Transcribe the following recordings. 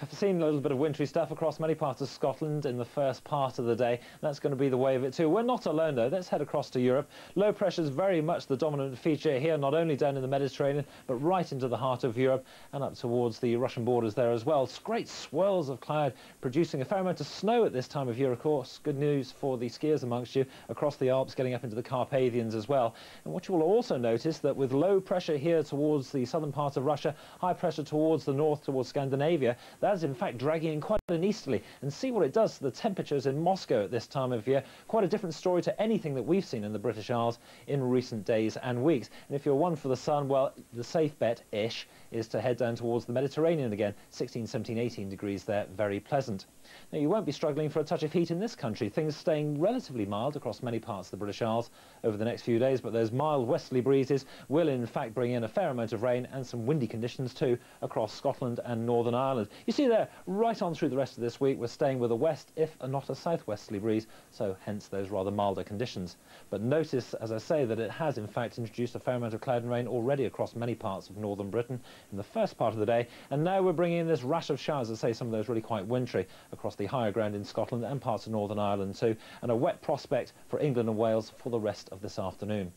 I've seen a little bit of wintry stuff across many parts of Scotland in the first part of the day. That's going to be the way of it too. We're not alone though. Let's head across to Europe. Low pressure is very much the dominant feature here, not only down in the Mediterranean, but right into the heart of Europe and up towards the Russian borders there as well. It's great swirls of cloud producing a fair amount of snow at this time of year, of course. Good news for the skiers amongst you across the Alps, getting up into the Carpathians as well. And what you will also notice that with low pressure here towards the southern part of Russia, high pressure towards the north, towards Scandinavia, that is in fact dragging in quite an easterly, and see what it does to the temperatures in Moscow at this time of year. Quite a different story to anything that we've seen in the British Isles in recent days and weeks. And if you're one for the sun, well, the safe bet-ish is to head down towards the Mediterranean again. 16, 17, 18 degrees there, very pleasant. Now, you won't be struggling for a touch of heat in this country. Things staying relatively mild across many parts of the British Isles over the next few days, but those mild westerly breezes will in fact bring in a fair amount of rain and some windy conditions too across Scotland and Northern Ireland. You see there, right on through the rest of this week, we're staying with a west, if not a southwesterly breeze, so hence those rather milder conditions. But notice, as I say, that it has in fact introduced a fair amount of cloud and rain already across many parts of northern Britain in the first part of the day, and now we're bringing in this rash of showers, as I say, some of those really quite wintry across the higher ground in Scotland and parts of Northern Ireland too, and a wet prospect for England and Wales for the rest of this afternoon.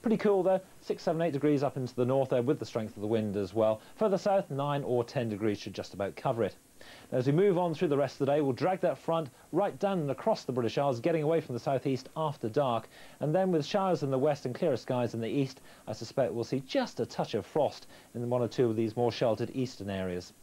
Pretty cool though, 6, 7, 8 degrees up into the north there with the strength of the wind as well. Further south, 9 or 10 degrees should just about cover it. Now, as we move on through the rest of the day, we'll drag that front right down and across the British Isles, getting away from the southeast after dark. And then with showers in the west and clearer skies in the east, I suspect we'll see just a touch of frost in one or two of these more sheltered eastern areas.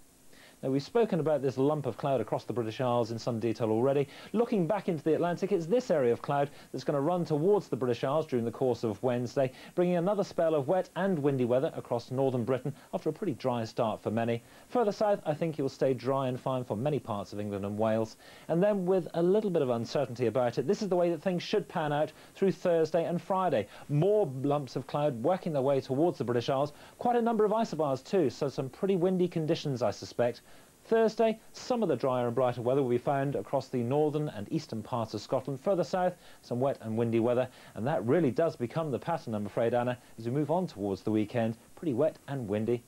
Now, we've spoken about this lump of cloud across the British Isles in some detail already. Looking back into the Atlantic, it's this area of cloud that's going to run towards the British Isles during the course of Wednesday, bringing another spell of wet and windy weather across northern Britain after a pretty dry start for many. Further south, I think it will stay dry and fine for many parts of England and Wales. And then with a little bit of uncertainty about it, this is the way that things should pan out through Thursday and Friday. More lumps of cloud working their way towards the British Isles. Quite a number of isobars too, so some pretty windy conditions, I suspect. Thursday, some of the drier and brighter weather will be found across the northern and eastern parts of Scotland. Further south, some wet and windy weather, and that really does become the pattern, I'm afraid, Anna, as we move on towards the weekend. Pretty wet and windy